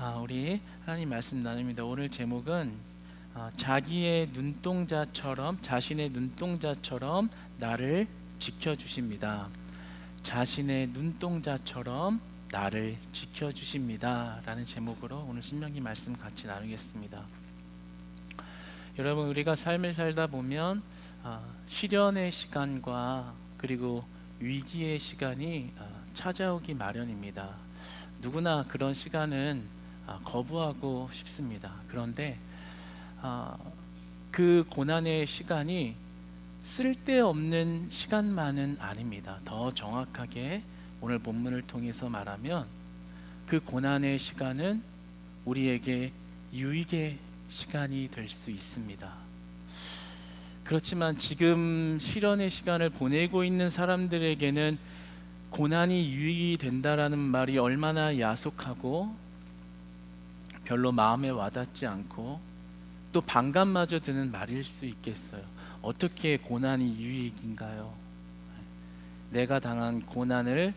우리 하나님 말씀 나눕니다. 오늘 제목은 자신의 눈동자처럼 나를 지켜주십니다. 자신의 눈동자처럼 나를 지켜주십니다 라는 제목으로 오늘 신명기 말씀 같이 나누겠습니다. 여러분, 우리가 삶을 살다 보면 시련의 시간과 그리고 위기의 시간이 찾아오기 마련입니다. 누구나 그런 시간은 거부하고 싶습니다. 그런데 그 고난의 시간이 쓸데없는 시간만은 아닙니다. 더 정확하게 오늘 본문을 통해서 말하면 그 고난의 시간은 우리에게 유익의 시간이 될 수 있습니다. 그렇지만 지금 시련의 시간을 보내고 있는 사람들에게는 고난이 유익이 된다라는 말이 얼마나 야속하고 별로 마음에 와닿지 않고 또 반감마저 드는 말일 수 있겠어요. 어떻게 고난이 유익인가요? 내가 당한 고난을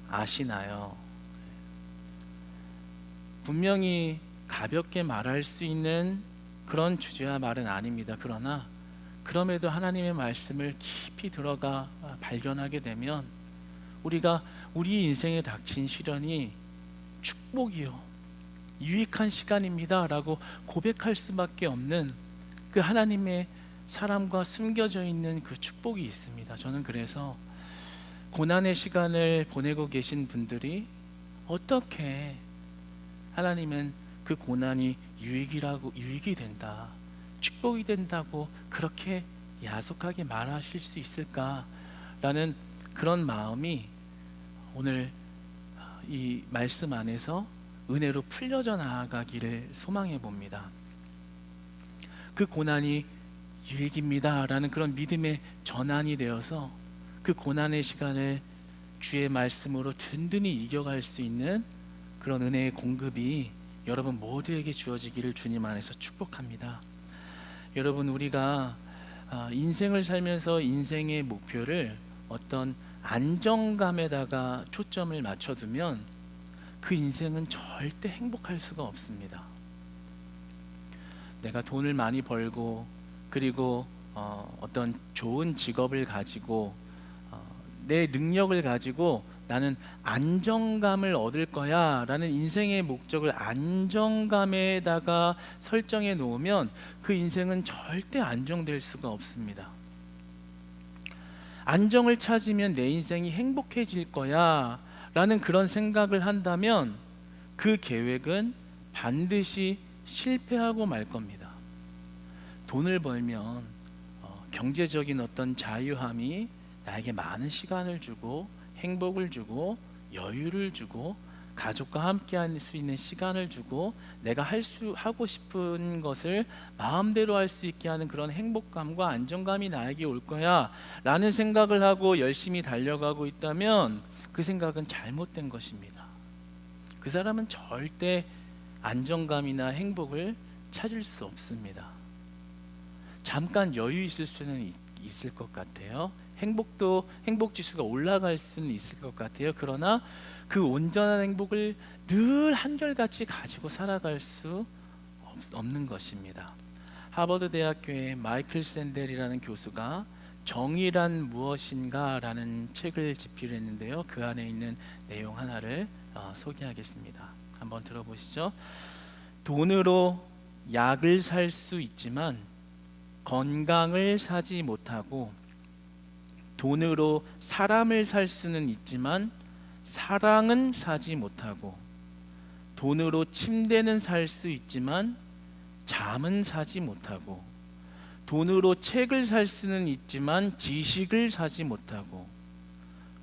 아시나요? 분명히 가볍게 말할 수 있는 그런 주제와 말은 아닙니다. 그러나 그럼에도 하나님의 말씀을 깊이 들어가 발견하게 되면 우리가 우리 인생에 닥친 시련이 축복이요, 유익한 시간입니다 라고 고백할 수밖에 없는 그 하나님의 사랑과 숨겨져 있는 그 축복이 있습니다. 저는 그래서 고난의 시간을 보내고 계신 분들이 어떻게 하나님은 그 고난이 유익이 된다, 축복이 된다고 그렇게 야속하게 말하실 수 있을까라는 그런 마음이 오늘 이 말씀 안에서 은혜로 풀려져 나아가기를 소망해 봅니다. 그 고난이 유익입니다 라는 그런 믿음의 전환이 되어서 그 고난의 시간을 주의 말씀으로 든든히 이겨갈 수 있는 그런 은혜의 공급이 여러분 모두에게 주어지기를 주님 안에서 축복합니다. 여러분, 우리가 인생을 살면서 인생의 목표를 어떤 안정감에다가 초점을 맞춰두면 그 인생은 절대 행복할 수가 없습니다. 내가 돈을 많이 벌고 그리고 어떤 좋은 직업을 가지고 내 능력을 가지고 나는 안정감을 얻을 거야 라는 인생의 목적을 안정감에다가 설정해 놓으면 그 인생은 절대 안정될 수가 없습니다. 안정을 찾으면 내 인생이 행복해질 거야 라는 그런 생각을 한다면 그 계획은 반드시 실패하고 말 겁니다. 돈을 벌면 경제적인 어떤 자유함이 나에게 많은 시간을 주고 행복을 주고 여유를 주고 가족과 함께 할 수 있는 시간을 주고 내가 하고 싶은 것을 마음대로 할 수 있게 하는 그런 행복감과 안정감이 나에게 올 거야 라는 생각을 하고 열심히 달려가고 있다면 그 생각은 잘못된 것입니다. 그 사람은 절대 안정감이나 행복을 찾을 수 없습니다. 잠깐 여유 있을 수는 있을 것 같아요. 행복 지수가 올라갈 수는 있을 것 같아요. 그러나 그 온전한 행복을 늘 한결같이 가지고 살아갈 수 없는 것입니다. 하버드 대학교의 마이클 샌델이라는 교수가 정의란 무엇인가 라는 책을 집필했는데요. 그 안에 있는 내용 하나를 소개하겠습니다. 한번 들어보시죠. 돈으로 약을 살 수 있지만 건강을 사지 못하고, 돈으로 사람을 살 수는 있지만 사랑은 사지 못하고, 돈으로 침대는 살 수 있지만 잠은 사지 못하고, 돈으로 책을 살 수는 있지만 지식을 사지 못하고,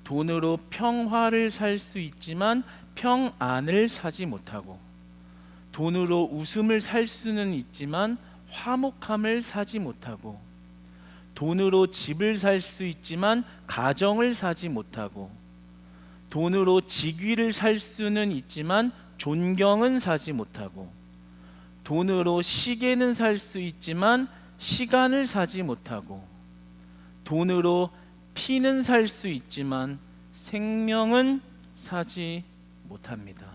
돈으로 평화를 살 수 있지만 평안을 사지 못하고, 돈으로 웃음을 살 수는 있지만 화목함을 사지 못하고, 돈으로 집을 살 수 있지만 가정을 사지 못하고, 돈으로 직위를 살 수는 있지만 존경은 사지 못하고, 돈으로 시계는 살 수 있지만 시간을 사지 못하고, 돈으로 피는 살 수 있지만 생명은 사지 못합니다.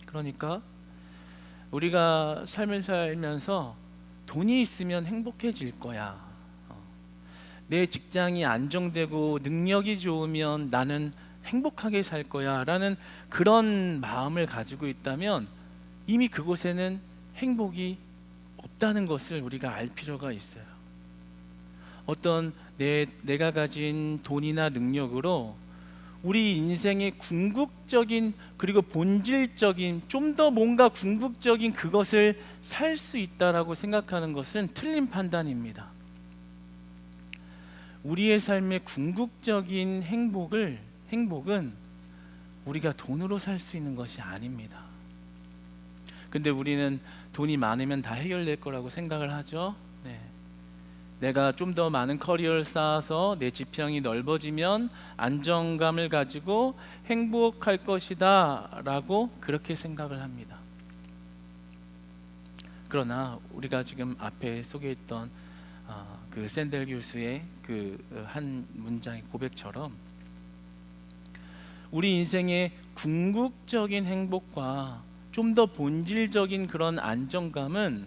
그러니까 우리가 삶을 살면서 돈이 있으면 행복해질 거야. 내 직장이 안정되고 능력이 좋으면 나는 행복하게 살 거야 라는 그런 마음을 가지고 있다면 이미 그곳에는 행복이 없다는 것을 우리가 알 필요가 있어요. 어떤 내가 가진 돈이나 능력으로 우리 인생의 궁극적인 그리고 본질적인 좀 더 뭔가 궁극적인 그것을 살 수 있다라고 생각하는 것은 틀린 판단입니다. 우리의 삶의 궁극적인 행복은 우리가 돈으로 살 수 있는 것이 아닙니다. 근데 우리는 돈이 많으면 다 해결될 거라고 생각을 하죠. 네. 내가 좀 더 많은 커리어를 쌓아서 내 지평이 넓어지면 안정감을 가지고 행복할 것이다 라고 그렇게 생각을 합니다. 그러나 우리가 지금 앞에 소개했던 그 샌델 교수의 그 한 문장의 고백처럼 우리 인생의 궁극적인 행복과 좀 더 본질적인 그런 안정감은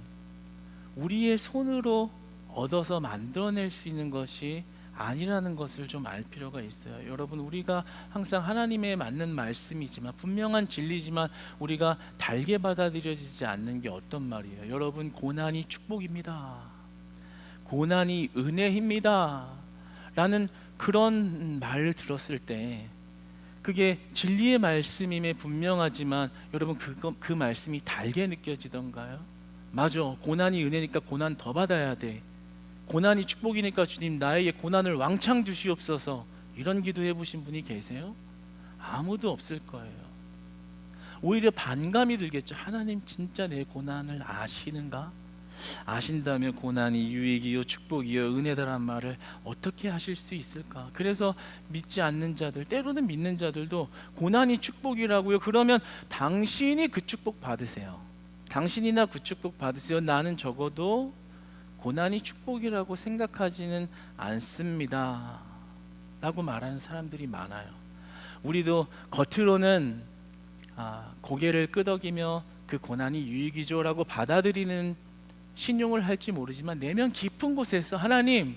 우리의 손으로 얻어서 만들어낼 수 있는 것이 아니라는 것을 좀 알 필요가 있어요. 여러분, 우리가 항상 하나님의 맞는 말씀이지만 분명한 진리지만 우리가 달게 받아들여지지 않는 게 어떤 말이에요? 여러분, 고난이 축복입니다. 고난이 은혜입니다. 라는 그런 말을 들었을 때 그게 진리의 말씀임에 분명하지만 여러분 그 말씀이 달게 느껴지던가요? 맞아, 고난이 은혜니까 고난 더 받아야 돼. 고난이 축복이니까 주님 나에게 고난을 왕창 주시옵소서. 이런 기도해 보신 분이 계세요? 아무도 없을 거예요. 오히려 반감이 들겠죠. 하나님 진짜 내 고난을 아시는가? 아신다면 고난이 유익이요 축복이요 은혜다란 말을 어떻게 하실 수 있을까? 그래서 믿지 않는 자들, 때로는 믿는 자들도 고난이 축복이라고요. 그러면 당신이 그 축복 받으세요. 당신이나 그 축복 받으세요. 나는 적어도 고난이 축복이라고 생각하지는 않습니다 라고 말하는 사람들이 많아요. 우리도 겉으로는 고개를 끄덕이며 그 고난이 유익이죠 라고 받아들이는 신용을 할지 모르지만 내면 깊은 곳에서 하나님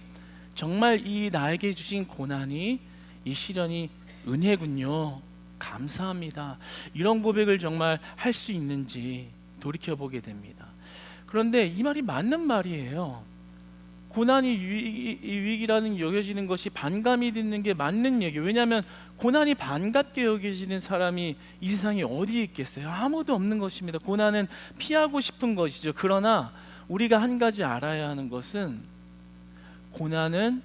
정말 이 나에게 주신 고난이 이 시련이 은혜군요, 감사합니다, 이런 고백을 정말 할 수 있는지 돌이켜보게 됩니다. 그런데 이 말이 맞는 말이에요. 고난이 유익이라는 여겨지는 것이 반감이 드는 게 맞는 얘기예요. 왜냐하면 고난이 반갑게 여겨지는 사람이 이 세상에 어디에 있겠어요? 아무도 없는 것입니다. 고난은 피하고 싶은 것이죠. 그러나 우리가 한 가지 알아야 하는 것은 고난은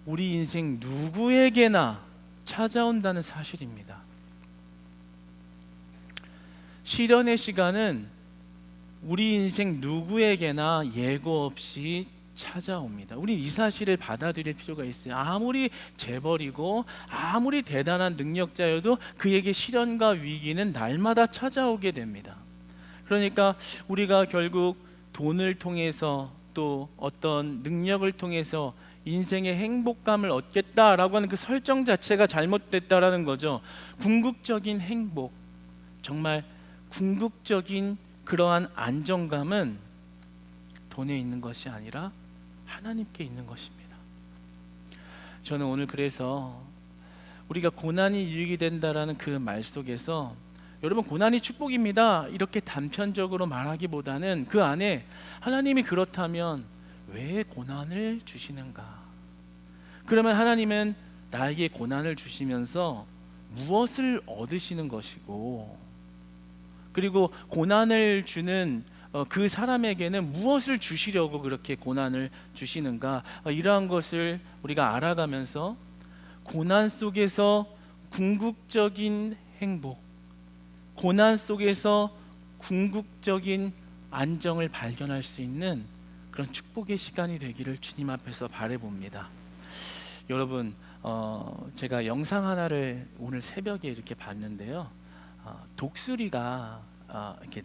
우리 인생 누구에게나 찾아온다는 사실입니다. 시련의 시간은 우리 인생 누구에게나 예고 없이 찾아옵니다. 우리 이 사실을 받아들일 필요가 있어요. 아무리 재벌이고 아무리 대단한 능력자여도 그에게 시련과 위기는 날마다 찾아오게 됩니다. 그러니까 우리가 결국 돈을 통해서 또 어떤 능력을 통해서 인생의 행복감을 얻겠다라고 하는 그 설정 자체가 잘못됐다라는 거죠. 궁극적인 행복, 정말 궁극적인 그러한 안정감은 돈에 있는 것이 아니라 하나님께 있는 것입니다. 저는 오늘 그래서 우리가 고난이 유익이 된다라는 그 말 속에서 여러분 고난이 축복입니다 이렇게 단편적으로 말하기보다는 그 안에 하나님이 그렇다면 왜 고난을 주시는가? 그러면 하나님은 나에게 고난을 주시면서 무엇을 얻으시는 것이고, 그리고 고난을 주는 그 사람에게는 무엇을 주시려고 그렇게 고난을 주시는가? 이러한 것을 우리가 알아가면서 고난 속에서 궁극적인 행복, 고난 속에서 궁극적인 안정을 발견할 수 있는 그런 축복의 시간이 되기를 주님 앞에서 바라봅니다. 여러분, 제가 영상 하나를 오늘 새벽에 이렇게 봤는데요. 독수리가 이렇게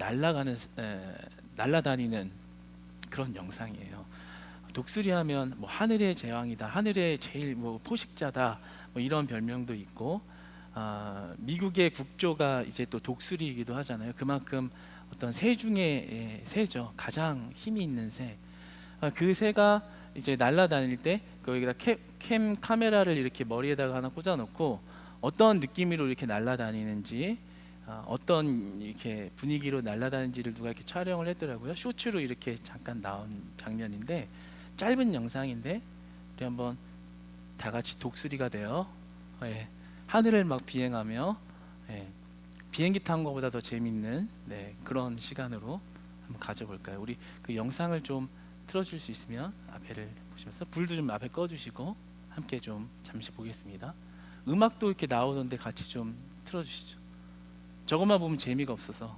날아다니는 그런 영상이에요. 독수리 하면 뭐 하늘의 제왕이다, 하늘의 제일 뭐 포식자다, 뭐 이런 별명도 있고, 미국의 국조가 이제 또 독수리이기도 하잖아요. 그만큼 어떤 새 중에 새죠. 가장 힘이 있는 새. 그 새가 이제 날아다닐 때 거기다 캠 카메라를 이렇게 머리에다가 하나 꽂아놓고 어떤 느낌으로 이렇게 날아다니는지, 어떤 이렇게 분위기로 날아다니는지를 누가 이렇게 촬영을 했더라고요. 쇼츠로 이렇게 잠깐 나온 장면인데, 짧은 영상인데 우리 한번 다 같이 독수리가 되어 하늘을 막 비행하며 비행기 탄 것보다 더 재밌는 그런 시간으로 한번 가져볼까요? 우리 그 영상을 좀 틀어줄 수 있으면 앞에를 보시면서 불도 좀 앞에 꺼주시고 함께 좀 잠시 보겠습니다. 음악도 이렇게 나오던데 같이 좀 틀어주시죠. 저것만 보면 재미가 없어서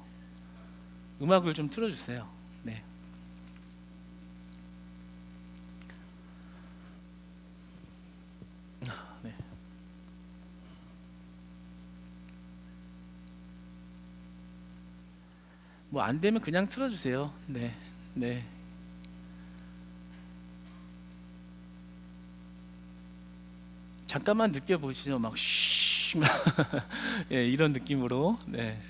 음악을 좀 틀어주세요. 네. 네. 뭐 안 되면 그냥 틀어주세요. 네. 네. 잠깐만 느껴보시죠. 막 쉬, 막 예, 이런 느낌으로. 네.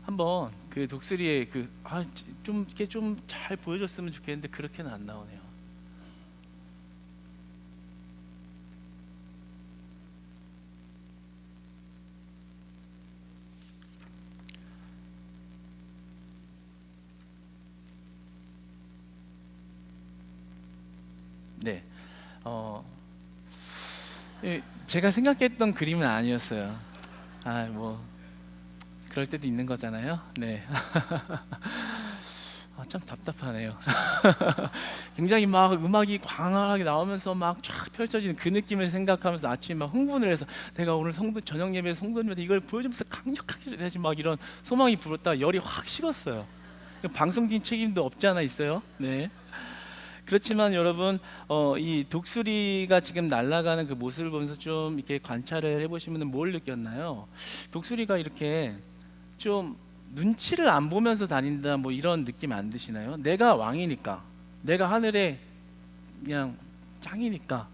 한번 그 독수리의 좀 이렇게 좀 잘 보여줬으면 좋겠는데 그렇게는 안 나오네요. 네. 어, 제가 생각했던 그림은 아니었어요. 뭐 그럴 때도 있는 거잖아요. 네. 참 답답하네요. 굉장히 막 음악이 광활하게 나오면서 막 쫙 펼쳐지는 그 느낌을 생각하면서 아침에 막 흥분을 해서 내가 오늘 저녁 예배 성도님한테 이걸 보여주면서 강력하게 해야지 막 이런 소망이 불었다 열이 확 식었어요. 방송팀 책임도 없지 않아 있어요. 네. 그렇지만 여러분, 이 독수리가 지금 날아가는 그 모습을 보면서 좀 이렇게 관찰을 해보시면 뭘 느꼈나요? 독수리가 이렇게 좀 눈치를 안 보면서 다닌다, 뭐 이런 느낌 안 드시나요? 내가 왕이니까, 내가 하늘에 그냥 짱이니까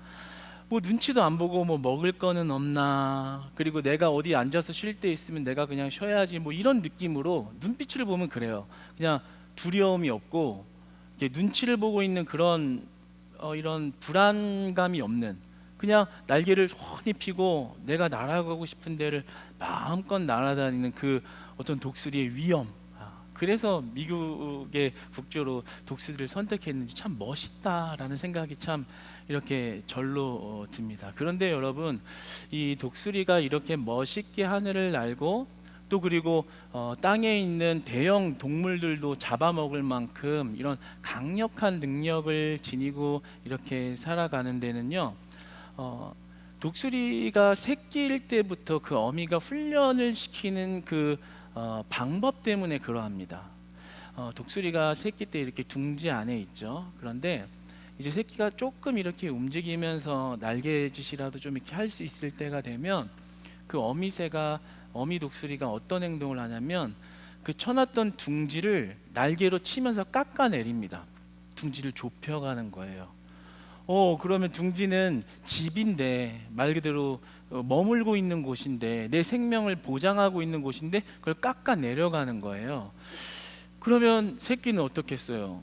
뭐 눈치도 안 보고 뭐 먹을 거는 없나, 그리고 내가 어디 앉아서 쉴 때 있으면 내가 그냥 쉬어야지, 뭐 이런 느낌으로 눈빛을 보면 그래요. 그냥 두려움이 없고 이렇게 눈치를 보고 있는 그런 이런 불안감이 없는, 그냥 날개를 훤히 펴고 내가 날아가고 싶은 데를 마음껏 날아다니는 그 어떤 독수리의 위엄. 그래서 미국의 국조로 독수리를 선택했는지 참 멋있다라는 생각이 참 이렇게 절로 듭니다. 그런데 여러분, 이 독수리가 이렇게 멋있게 하늘을 날고 또 그리고 땅에 있는 대형 동물들도 잡아먹을 만큼 이런 강력한 능력을 지니고 이렇게 살아가는 데는요, 독수리가 새끼일 때부터 그 어미가 훈련을 시키는 그 방법 때문에 그러합니다. 독수리가 새끼 때 이렇게 둥지 안에 있죠. 그런데 이제 새끼가 조금 이렇게 움직이면서 날개짓이라도 좀 이렇게 할 수 있을 때가 되면 그 어미 독수리가 어떤 행동을 하냐면 그 쳐놨던 둥지를 날개로 치면서 깎아내립니다. 둥지를 좁혀가는 거예요. 그러면 둥지는 집인데, 말 그대로 머물고 있는 곳인데, 내 생명을 보장하고 있는 곳인데 그걸 깎아 내려가는 거예요. 그러면 새끼는 어떻겠어요?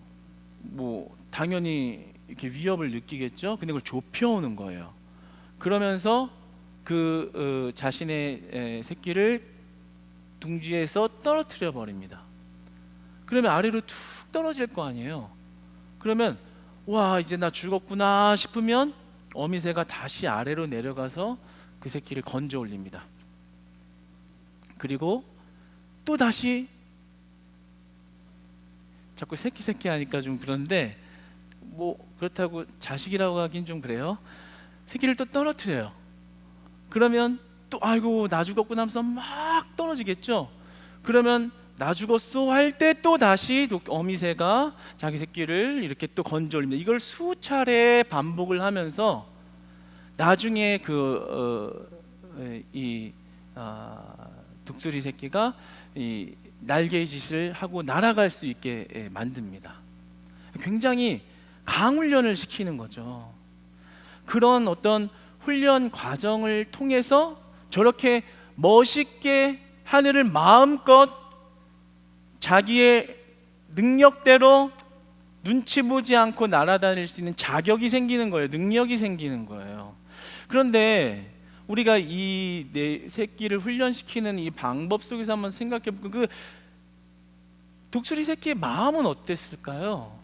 뭐 당연히 이렇게 위협을 느끼겠죠. 근데 그걸 좁혀오는 거예요. 그러면서 자신의 새끼를 둥지에서 떨어뜨려 버립니다. 그러면 아래로 툭 떨어질 거 아니에요. 그러면 와, 이제 나 죽었구나 싶으면 어미새가 다시 아래로 내려가서 그 새끼를 건져 올립니다. 그리고 또 다시, 자꾸 새끼 하니까 좀 그런데 뭐 그렇다고 자식이라고 하긴 좀 그래요. 새끼를 또 떨어뜨려요. 그러면 또 아이고 나 죽었구나 하면서 막 떨어지겠죠. 그러면 나 죽었어 할 때 또 다시 어미새가 자기 새끼를 이렇게 또 건져 올립니다. 이걸 수차례 반복을 하면서 나중에 독수리 새끼가 이 날개짓을 하고 날아갈 수 있게 만듭니다. 굉장히 강훈련을 시키는 거죠. 그런 어떤 훈련 과정을 통해서 저렇게 멋있게 하늘을 마음껏 자기의 능력대로 눈치 보지 않고 날아다닐 수 있는 자격이 생기는 거예요. 능력이 생기는 거예요. 그런데 우리가 이 내 새끼를 훈련시키는 이 방법 속에서 한번 생각해 보고, 그 독수리 새끼의 마음은 어땠을까요?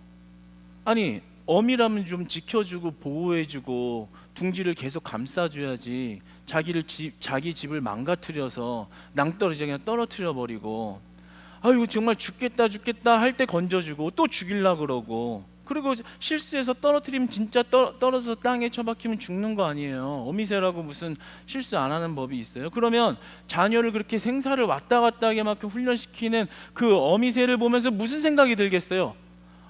아니, 어미라면 좀 지켜주고 보호해주고 둥지를 계속 감싸줘야지, 자기 집을 망가뜨려서 낭떠러지 그냥 떨어뜨려 버리고, 아이고 정말 죽겠다 할 때 건져주고 또 죽일라 그러고, 그리고 실수해서 떨어뜨리면 진짜 떨어져서 땅에 처박히면 죽는 거 아니에요. 어미새라고 무슨 실수 안 하는 법이 있어요? 그러면 자녀를 그렇게 생사를 왔다 갔다 하게 막 훈련시키는 그 어미새를 보면서 무슨 생각이 들겠어요?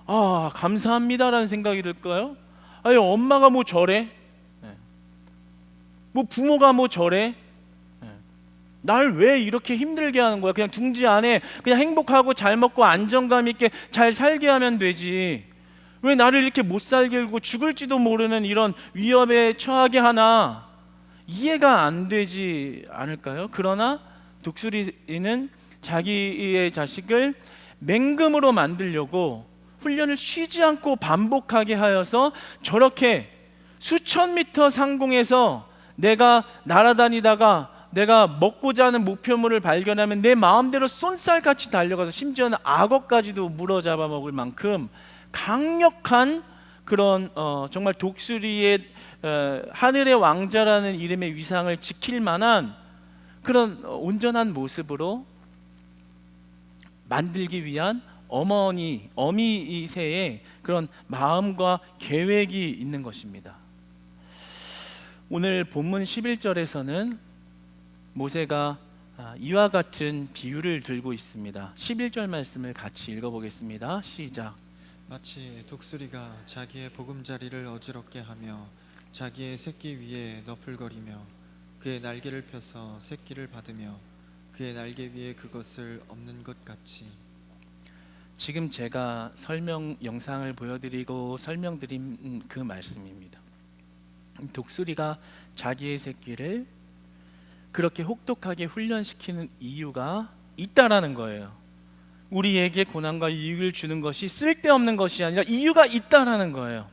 아, 감사합니다라는 생각이 들까요? 아니, 엄마가 뭐 저래? 뭐 부모가 뭐 저래? 날 왜 이렇게 힘들게 하는 거야? 그냥 둥지 안에 그냥 행복하고 잘 먹고 안정감 있게 잘 살게 하면 되지. 왜 나를 이렇게 못 살게 하고 죽을지도 모르는 이런 위협에 처하게 하나? 이해가 안 되지 않을까요? 그러나 독수리는 자기의 자식을 맹금으로 만들려고 훈련을 쉬지 않고 반복하게 하여서 저렇게 수천 미터 상공에서 내가 날아다니다가 내가 먹고자 하는 목표물을 발견하면 내 마음대로 쏜살같이 달려가서 심지어는 악어까지도 물어 잡아먹을 만큼 강력한 그런 정말 독수리의 하늘의 왕자라는 이름의 위상을 지킬 만한 그런 온전한 모습으로 만들기 위한 어미새의 그런 마음과 계획이 있는 것입니다. 오늘 본문 11절에서는 모세가 이와 같은 비유를 들고 있습니다. 11절 말씀을 같이 읽어보겠습니다. 시작. 마치 독수리가 자기의 보금자리를 어지럽게 하며 자기의 새끼 위에 너풀거리며 그의 날개를 펴서 새끼를 받으며 그의 날개 위에 그것을 엎는 것 같이. 지금 제가 설명 영상을 보여드리고 설명드린 그 말씀입니다. 독수리가 자기의 새끼를 그렇게 혹독하게 훈련시키는 이유가 있다라는 거예요. 우리에게 고난과 유익을 주는 것이 쓸데없는 것이 아니라 이유가 있다라는 거예요.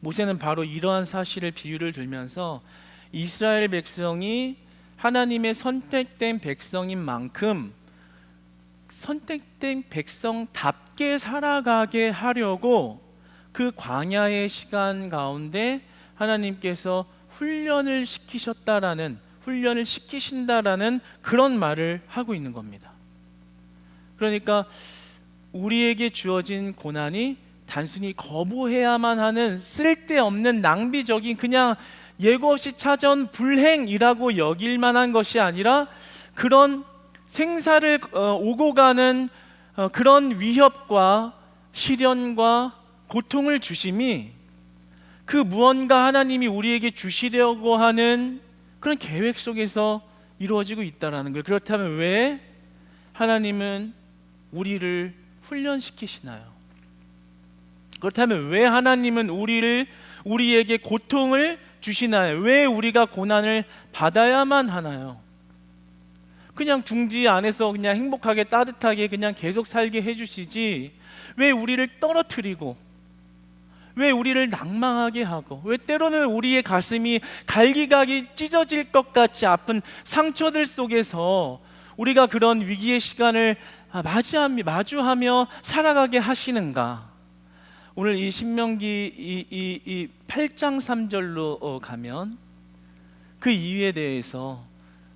모세는 바로 이러한 사실을 비유를 들면서 이스라엘 백성이 하나님의 선택된 백성인 만큼 선택된 백성답게 살아가게 하려고 그 광야의 시간 가운데 하나님께서 훈련을 시키신다라는 그런 말을 하고 있는 겁니다. 그러니까 우리에게 주어진 고난이 단순히 거부해야만 하는 쓸데없는 낭비적인 그냥 예고 없이 찾아온 불행이라고 여길 만한 것이 아니라 그런 생사를 오고 가는 그런 위협과 시련과 고통을 주심이 그 무언가 하나님이 우리에게 주시려고 하는 그런 계획 속에서 이루어지고 있다는 거예요. 그렇다면 왜 하나님은 우리를 훈련시키시나요? 그렇다면 왜 하나님은 우리에게 고통을 주시나요? 왜 우리가 고난을 받아야만 하나요? 그냥 둥지 안에서 그냥 행복하게 따뜻하게 그냥 계속 살게 해주시지 왜 우리를 떨어뜨리고 왜 우리를 낭망하게 하고 왜 때로는 우리의 가슴이 갈기갈기 찢어질 것 같이 아픈 상처들 속에서 우리가 그런 위기의 시간을 마주하며 살아가게 하시는가? 오늘 이 신명기 이 8장 3절로 가면 그 이유에 대해서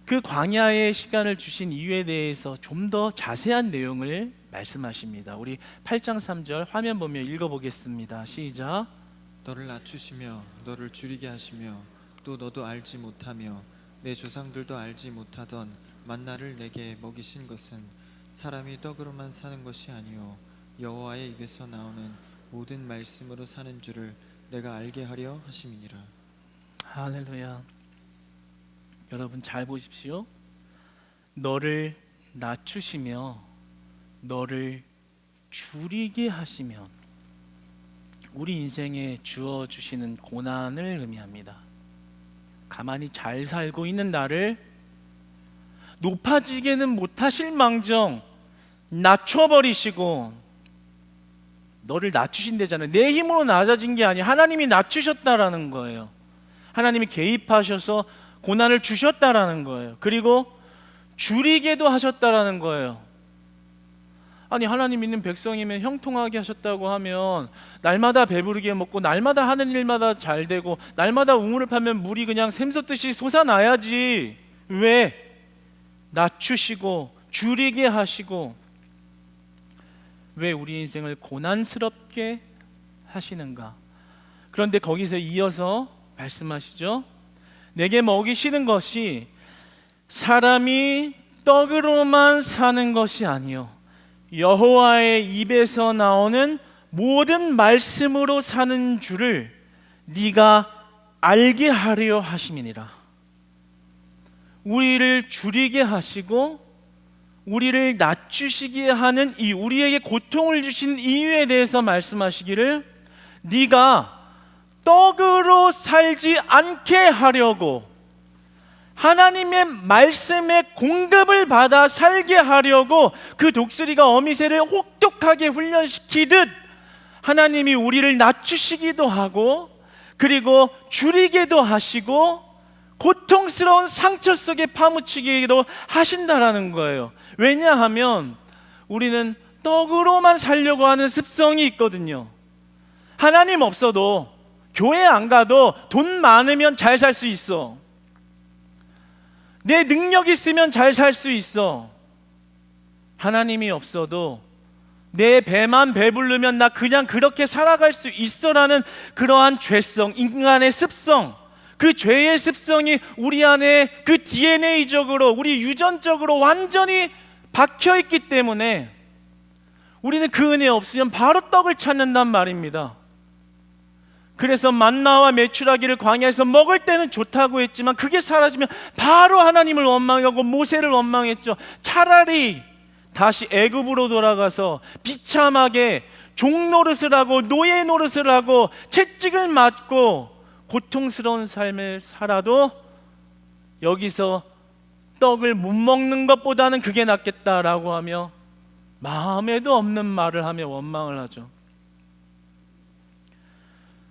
그 광야의 시간을 주신 이유에 대해서 좀 더 자세한 내용을 말씀하십니다. 우리 8장 3절 화면 보며 읽어보겠습니다. 시작. 너를 낮추시며 너를 줄이게 하시며 또 너도 알지 못하며 내 조상들도 알지 못하던 만나를 내게 먹이신 것은 사람이 떡으로만 사는 것이 아니요 여호와의 입에서 나오는 모든 말씀으로 사는 줄을 내가 알게 하려 하심이니라. 할렐루야. 여러분 잘 보십시오. 너를 낮추시며 너를 줄이게 하시면 우리 인생에 주어주시는 고난을 의미합니다. 가만히 잘 살고 있는 나를 높아지게는 못하실 망정 낮춰버리시고, 너를 낮추신대잖아요. 내 힘으로 낮아진 게 아니에요. 하나님이 낮추셨다라는 거예요. 하나님이 개입하셔서 고난을 주셨다라는 거예요. 그리고 줄이게도 하셨다라는 거예요. 아니, 하나님 믿는 백성이면 형통하게 하셨다고 하면 날마다 배부르게 먹고 날마다 하는 일마다 잘 되고 날마다 우물을 파면 물이 그냥 샘솟듯이 솟아나야지. 왜? 낮추시고 줄이게 하시고, 왜 우리 인생을 고난스럽게 하시는가? 그런데 거기서 이어서 말씀하시죠. 내게 먹이시는 것이 사람이 떡으로만 사는 것이 아니요 여호와의 입에서 나오는 모든 말씀으로 사는 줄을 네가 알게 하려 하심이니라. 우리를 줄이게 하시고 우리를 낮추시게 하는 이 우리에게 고통을 주신 이유에 대해서 말씀하시기를, 네가 떡으로 살지 않게 하려고, 하나님의 말씀의 공급을 받아 살게 하려고 그 독수리가 어미새를 혹독하게 훈련시키듯 하나님이 우리를 낮추시기도 하고 그리고 줄이게도 하시고 고통스러운 상처 속에 파묻히기도 하신다라는 거예요. 왜냐하면 우리는 떡으로만 살려고 하는 습성이 있거든요. 하나님 없어도, 교회 안 가도 돈 많으면 잘 살 수 있어. 내 능력 있으면 잘 살 수 있어. 하나님이 없어도 내 배만 배부르면 나 그냥 그렇게 살아갈 수 있어라는 그러한 죄성, 인간의 습성, 그 죄의 습성이 우리 안에 그 DNA적으로, 우리 유전적으로 완전히 박혀있기 때문에 우리는 그 은혜 없으면 바로 떡을 찾는단 말입니다. 그래서 만나와 메추라기를 광야에서 먹을 때는 좋다고 했지만 그게 사라지면 바로 하나님을 원망하고 모세를 원망했죠. 차라리 다시 애굽으로 돌아가서 비참하게 종 노릇을 하고 노예 노릇을 하고 채찍을 맞고 고통스러운 삶을 살아도 여기서 떡을 못 먹는 것보다는 그게 낫겠다라고 하며 마음에도 없는 말을 하며 원망을 하죠.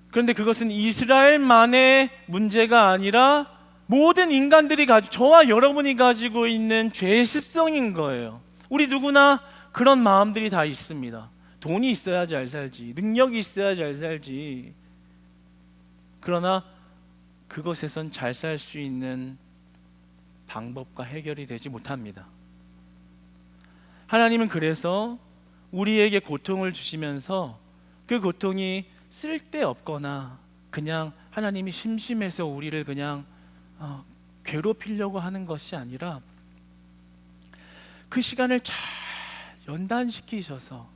그런데 그것은 이스라엘만의 문제가 아니라 모든 인간들이 가지고, 저와 여러분이 가지고 있는 죄의 습성인 거예요. 우리 누구나 그런 마음들이 다 있습니다. 돈이 있어야 잘 살지, 능력이 있어야 잘 살지. 그러나 그것에선 잘 살 수 있는 방법과 해결이 되지 못합니다. 하나님은 그래서 우리에게 고통을 주시면서 그 고통이 쓸데없거나 그냥 하나님이 심심해서 우리를 그냥 괴롭히려고 하는 것이 아니라 그 시간을 잘 연단시키셔서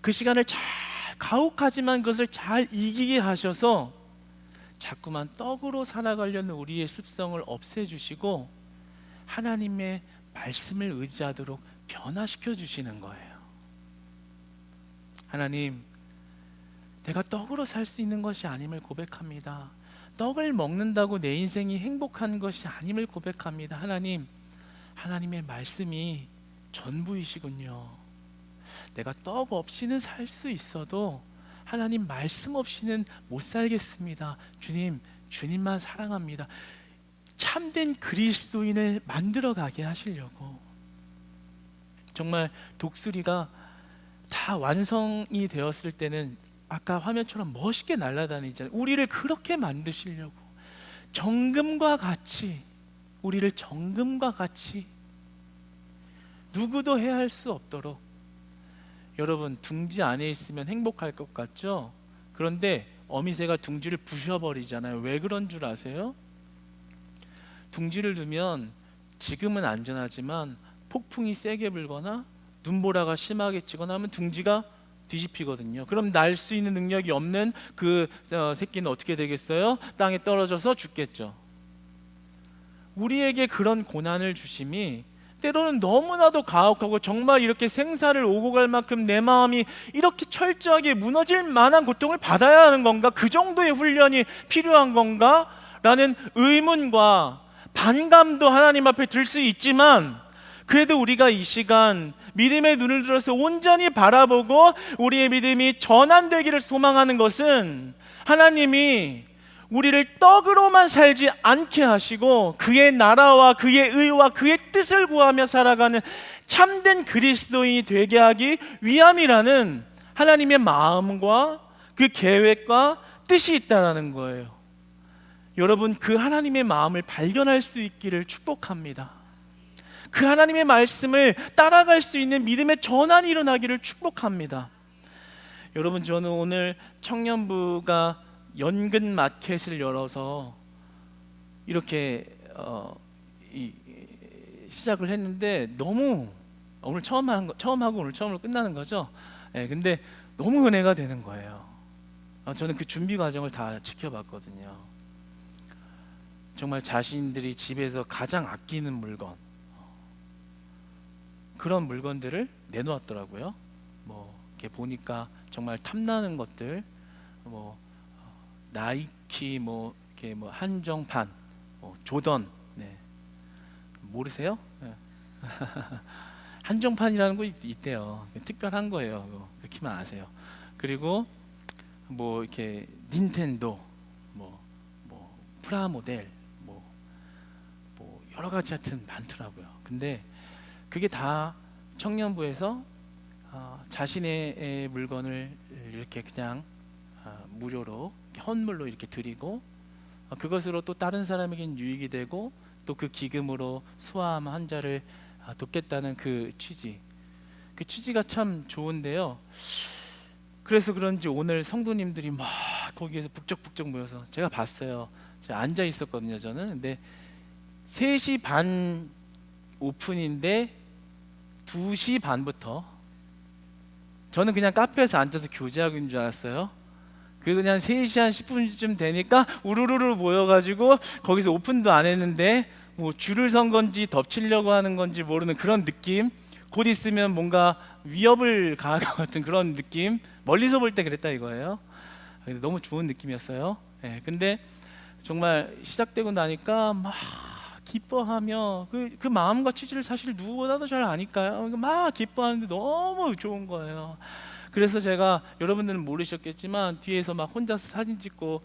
그 시간을 잘 가혹하지만 그것을 잘 이기게 하셔서 자꾸만 떡으로 살아가려는 우리의 습성을 없애주시고 하나님의 말씀을 의지하도록 변화시켜 주시는 거예요. 하나님, 내가 떡으로 살 수 있는 것이 아님을 고백합니다. 떡을 먹는다고 내 인생이 행복한 것이 아님을 고백합니다. 하나님, 하나님의 말씀이 전부이시군요. 내가 떡 없이는 살 수 있어도 하나님 말씀 없이는 못 살겠습니다. 주님, 주님만 사랑합니다. 참된 그리스도인을 만들어가게 하시려고. 정말 독수리가 다 완성이 되었을 때는 아까 화면처럼 멋있게 날아다니잖아요. 우리를 그렇게 만드시려고 정금과 같이, 우리를 정금과 같이 누구도 해할 수 없도록. 여러분, 둥지 안에 있으면 행복할 것 같죠? 그런데 어미새가 둥지를 부셔버리잖아요. 왜 그런 줄 아세요? 둥지를 두면 지금은 안전하지만 폭풍이 세게 불거나 눈보라가 심하게 치거나 하면 둥지가 뒤집히거든요. 그럼 날 수 있는 능력이 없는 그 새끼는 어떻게 되겠어요? 땅에 떨어져서 죽겠죠. 우리에게 그런 고난을 주심이 때로는 너무나도 가혹하고 정말 이렇게 생사를 오고 갈 만큼 내 마음이 이렇게 철저하게 무너질 만한 고통을 받아야 하는 건가? 그 정도의 훈련이 필요한 건가? 라는 의문과 반감도 하나님 앞에 들 수 있지만, 그래도 우리가 이 시간 믿음의 눈을 들어서 온전히 바라보고 우리의 믿음이 전환되기를 소망하는 것은, 하나님이 우리를 떡으로만 살지 않게 하시고 그의 나라와 그의 의와 그의 뜻을 구하며 살아가는 참된 그리스도인이 되게 하기 위함이라는 하나님의 마음과 그 계획과 뜻이 있다는 거예요. 여러분, 그 하나님의 마음을 발견할 수 있기를 축복합니다. 그 하나님의 말씀을 따라갈 수 있는 믿음의 전환이 일어나기를 축복합니다. 여러분, 저는 오늘 청년부가 연근 마켓을 열어서 이렇게 시작을 했는데, 너무 오늘 처음하고 오늘 처음으로 끝나는 거죠. 근데 너무 은혜가 되는 거예요. 저는 그 준비 과정을 다 지켜봤거든요. 정말 자신들이 집에서 가장 아끼는 물건, 그런 물건들을 내놓았더라고요. 뭐 이렇게 보니까 정말 탐나는 것들, 뭐 나이키, 뭐 이렇게 뭐 한정판, 조던, 모르세요? 한정판이라는 거 있대요. 특별한 거예요. 그렇게만 아세요. 그리고 뭐 이렇게 닌텐도, 뭐 프라모델, 뭐 여러 가지 하여튼 많더라고요. 근데 그게 다 청년부에서 자신의 물건을 이렇게 그냥 무료로 헌물로 이렇게 드리고, 그것으로 또 다른 사람에겐 유익이 되고, 또 그 기금으로 소아암 환자를 돕겠다는 그 취지가 참 좋은데요. 그래서 그런지 오늘 성도님들이 막 거기에서 북적북적 모여서 제가 봤어요. 제가 앉아 있었거든요, 저는. 근데 3시 반 오픈인데 2시 반부터 저는 그냥 카페에서 앉아서 교제하고 있는 줄 알았어요. 그래서 그냥 3시 한 10분쯤 되니까 우르르르 모여가지고 거기서 오픈도 안 했는데 뭐 줄을 선 건지 덮치려고 하는 건지 모르는 그런 느낌, 곧 있으면 뭔가 위협을 가할 것 같은 그런 느낌, 멀리서 볼 때 그랬다 이거예요. 너무 좋은 느낌이었어요. 근데 정말 시작되고 나니까 막 기뻐하며 그 마음과 취지를 사실 누구보다도 잘 아니까요. 막 기뻐하는데 너무 좋은 거예요. 그래서 제가, 여러분들은 모르셨겠지만 뒤에서 막 혼자서 사진 찍고,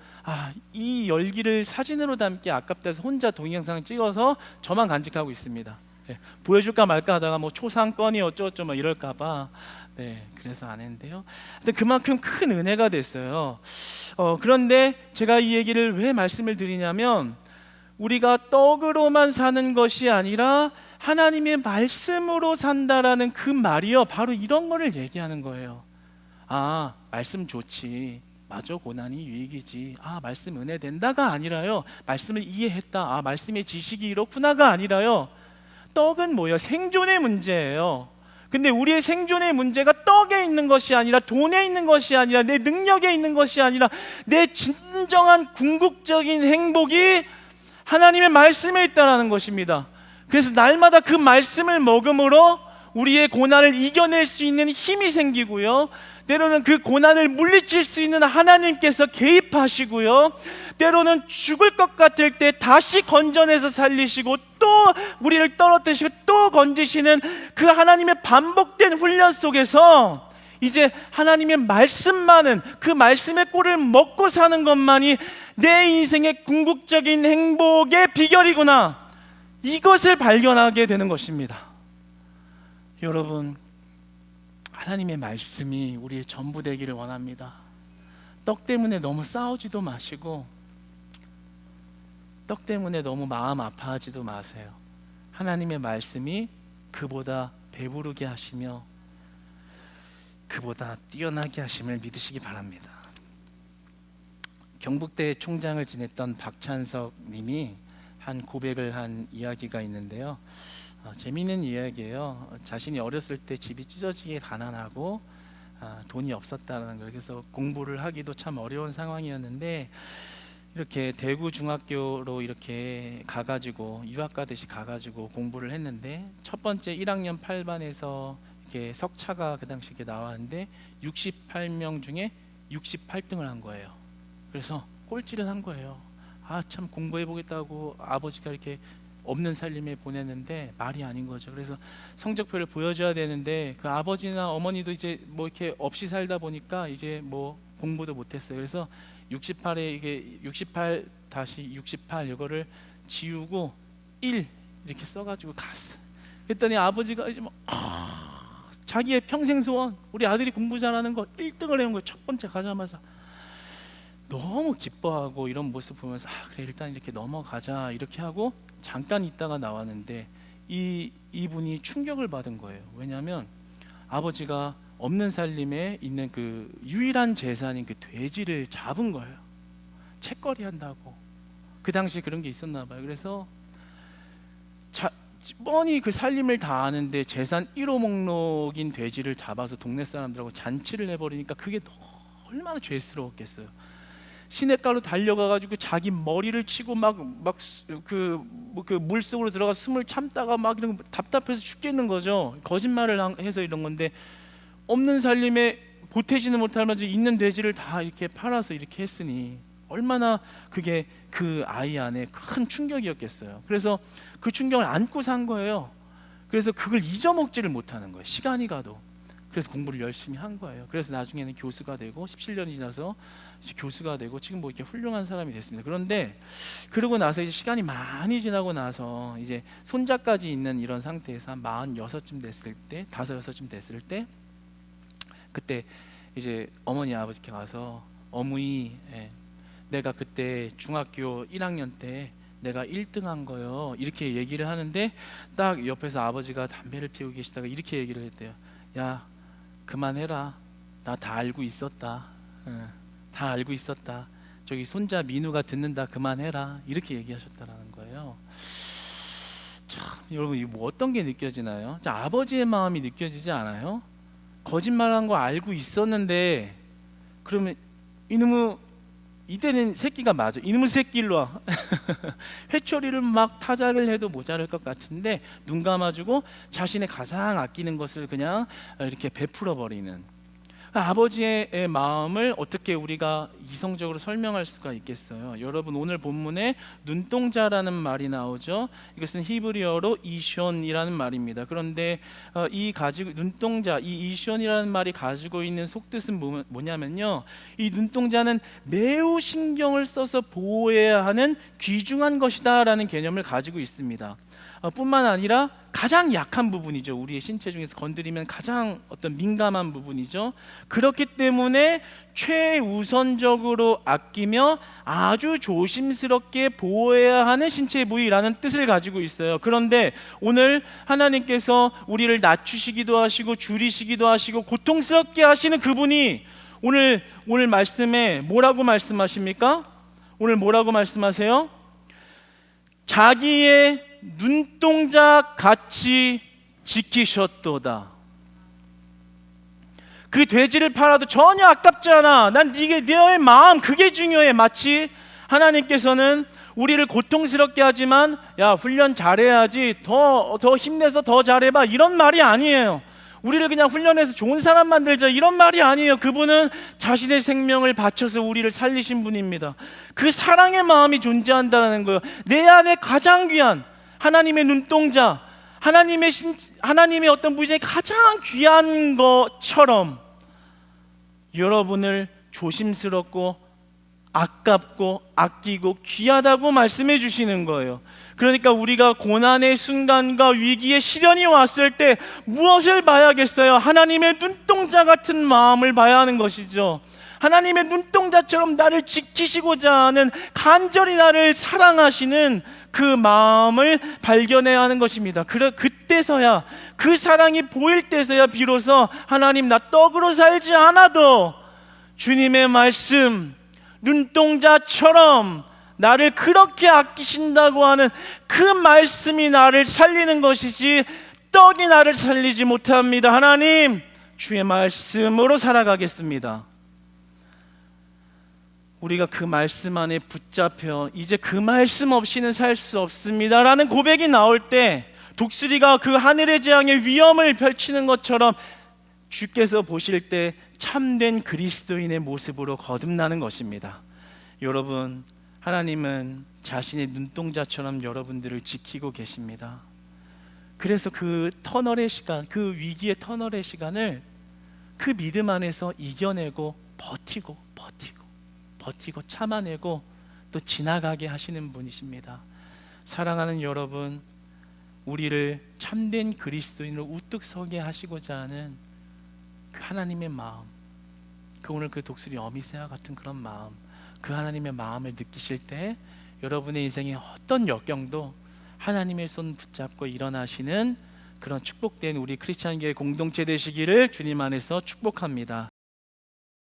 이 열기를 사진으로 담기 아깝다 해서 혼자 동영상 찍어서 저만 간직하고 있습니다. 보여줄까 말까 하다가 뭐 초상권이 어쩌고저쩌고 막 이럴까봐, 그래서 안 했는데요. 근데 그만큼 큰 은혜가 됐어요. 그런데 제가 이 얘기를 왜 말씀을 드리냐면, 우리가 떡으로만 사는 것이 아니라 하나님의 말씀으로 산다라는 그 말이요, 바로 이런 거를 얘기하는 거예요. 말씀 좋지, 맞아, 고난이 유익이지, 말씀 은혜 된다가 아니라요, 말씀을 이해했다, 말씀의 지식이 이렇구나가 아니라요, 떡은 뭐예요? 생존의 문제예요. 근데 우리의 생존의 문제가 떡에 있는 것이 아니라, 돈에 있는 것이 아니라, 내 능력에 있는 것이 아니라, 내 진정한 궁극적인 행복이 하나님의 말씀에 있다는 것입니다. 그래서 날마다 그 말씀을 먹음으로 우리의 고난을 이겨낼 수 있는 힘이 생기고요, 때로는 그 고난을 물리칠 수 있는 하나님께서 개입하시고요, 때로는 죽을 것 같을 때 다시 건져내서 살리시고, 또 우리를 떨어뜨리시고 또 건지시는 그 하나님의 반복된 훈련 속에서 이제 하나님의 말씀만은, 그 말씀의 꼴을 먹고 사는 것만이 내 인생의 궁극적인 행복의 비결이구나, 이것을 발견하게 되는 것입니다. 여러분, 하나님의 말씀이 우리의 전부 되기를 원합니다. 떡 때문에 너무 싸우지도 마시고, 떡 때문에 너무 마음 아파하지도 마세요. 하나님의 말씀이 그보다 배부르게 하시며 그보다 뛰어나게 하심을 믿으시기 바랍니다. 경북대 총장을 지냈던 박찬석 님이 한 고백을 한 이야기가 있는데요. 재미있는 이야기예요. 자신이 어렸을 때 집이 찢어지게 가난하고 돈이 없었다는 거예요. 그래서 공부를 하기도 참 어려운 상황이었는데, 이렇게 대구 중학교로 이렇게 가가지고 유학 가듯이 가가지고 공부를 했는데 첫 번째 1학년 8반에서 이렇게 석차가 그 당시 이렇게 나왔는데 68명 중에 68등을 한 거예요. 그래서 꼴찌를 한 거예요. 아, 참 공부해 보겠다고 아버지가 이렇게 없는 살림에 보냈는데 말이 아닌 거죠. 그래서 성적표를 보여줘야 되는데 그 아버지나 어머니도 이제 뭐 이렇게 없이 살다 보니까 이제 뭐 공부도 못했어요. 그래서 68에 이게 68 다시 68 이거를 지우고 1 이렇게 써가지고 갔어. 그랬더니 아버지가 이제 막 자기의 평생 소원, 우리 아들이 공부 잘하는 거 1등을 해온 거예요. 첫 번째 가자마자 너무 기뻐하고 이런 모습 보면서 그래 일단 이렇게 넘어가자 이렇게 하고 잠깐 있다가 나왔는데 이분이 충격을 받은 거예요. 왜냐하면 아버지가 없는 살림에 있는 그 유일한 재산인 그 돼지를 잡은 거예요. 채거리 한다고. 그 당시에 그런 게 있었나 봐요. 그래서 뻔히 그 살림을 다 아는데 재산 1호 목록인 돼지를 잡아서 동네 사람들하고 잔치를 해버리니까 그게 얼마나 죄스러웠겠어요. 시냇가로 달려가가지고 자기 머리를 치고 그 물속으로 들어가 숨을 참다가 막 이런 거 답답해서 죽겠는 거죠. 거짓말을 해서 이런 건데 없는 살림에 보태지는 못하면서 있는 돼지를 다 이렇게 팔아서 이렇게 했으니 얼마나 그게 그 아이 안에 큰 충격이었겠어요. 그래서 그 충격을 안고 산 거예요. 그래서 그걸 잊어먹지를 못하는 거예요. 시간이 가도. 그래서 공부를 열심히 한 거예요. 그래서 나중에는 교수가 되고 17년이 지나서 이제 교수가 되고 지금 뭐 이렇게 훌륭한 사람이 됐습니다. 그런데 그러고 나서 이제 시간이 많이 지나고 나서 이제 손자까지 있는 이런 상태에서 한 46쯤 됐을 때, 5, 6쯤 됐을 때 그때 이제 어머니 아버지께 가서 어머니, 내가 그때 중학교 1학년 때 내가 1등한 거요 이렇게 얘기를 하는데 딱 옆에서 아버지가 담배를 피우고 계시다가 이렇게 얘기를 했대요. 야 그만해라. 나 다 알고 있었다. 다 알고 있었다. 저기 손자 민우가 듣는다. 그만해라. 이렇게 얘기하셨다라는 거예요. 참 여러분 이거 뭐 어떤 게 느껴지나요? 자, 아버지의 마음이 느껴지지 않아요? 거짓말한 거 알고 있었는데 그러면 이놈의 이때는 새끼가 맞아. 이놈의 새끼 일로 와. 회초리를 막 타작을 해도 모자랄 것 같은데 눈 감아주고 자신의 가장 아끼는 것을 그냥 이렇게 베풀어 버리는 아버지의 마음을 어떻게 우리가 이성적으로 설명할 수가 있겠어요? 여러분 오늘 본문에 눈동자라는 말이 나오죠. 이것은 히브리어로 이숀이라는 말입니다. 그런데 이 가지고 눈동자, 이 이숀이라는 말이 가지고 있는 속뜻은 뭐냐면요. 이 눈동자는 매우 신경을 써서 보호해야 하는 귀중한 것이다라는 개념을 가지고 있습니다. 뿐만 아니라 가장 약한 부분이죠. 우리의 신체 중에서 건드리면 가장 어떤 민감한 부분이죠. 그렇기 때문에 최우선적으로 아끼며 아주 조심스럽게 보호해야 하는 신체 부위라는 뜻을 가지고 있어요. 그런데 오늘 하나님께서 우리를 낮추시기도 하시고 줄이시기도 하시고 고통스럽게 하시는 그분이 오늘 말씀에 뭐라고 말씀하십니까? 오늘 뭐라고 말씀하세요? 자기의 눈동자 같이 지키셨도다. 그 돼지를 팔아도 전혀 아깝지 않아. 난 너의 마음 그게 중요해. 마치 하나님께서는 우리를 고통스럽게 하지만 야 훈련 잘해야지 더 힘내서 더 잘해봐 이런 말이 아니에요. 우리를 그냥 훈련해서 좋은 사람 만들자 이런 말이 아니에요. 그분은 자신의 생명을 바쳐서 우리를 살리신 분입니다. 그 사랑의 마음이 존재한다는 거예요. 내 안에 가장 귀한 하나님의 눈동자, 하나님의 어떤 분이 가장 귀한 것처럼 여러분을 조심스럽고 아깝고 아끼고 귀하다고 말씀해 주시는 거예요. 그러니까 우리가 고난의 순간과 위기의 시련이 왔을 때 무엇을 봐야겠어요? 하나님의 눈동자 같은 마음을 봐야 하는 것이죠. 하나님의 눈동자처럼 나를 지키시고자 하는 간절히 나를 사랑하시는 그 마음을 발견해야 하는 것입니다. 그때서야 그 사랑이 보일 때서야 비로소 하나님 나 떡으로 살지 않아도 주님의 말씀 눈동자처럼 나를 그렇게 아끼신다고 하는 그 말씀이 나를 살리는 것이지 떡이 나를 살리지 못합니다. 하나님 주의 말씀으로 살아가겠습니다. 우리가 그 말씀 안에 붙잡혀 이제 그 말씀 없이는 살 수 없습니다 라는 고백이 나올 때 독수리가 그 하늘의 재앙의 위험을 펼치는 것처럼 주께서 보실 때 참된 그리스도인의 모습으로 거듭나는 것입니다. 여러분, 하나님은 자신의 눈동자처럼 여러분들을 지키고 계십니다. 그래서 그 터널의 시간, 그 위기의 터널의 시간을 그 믿음 안에서 이겨내고 버티고 참아내고 또 지나가게 하시는 분이십니다. 사랑하는 여러분, 우리를 참된 그리스도인으로 우뚝 서게 하시고자 하는 그 하나님의 마음, 그 오늘 그 독수리 어미새와 같은 그런 마음, 그 하나님의 마음을 느끼실 때 여러분의 인생의 어떤 역경도 하나님의 손 붙잡고 일어나시는 그런 축복된 우리 크리스찬교회 공동체 되시기를 주님 안에서 축복합니다.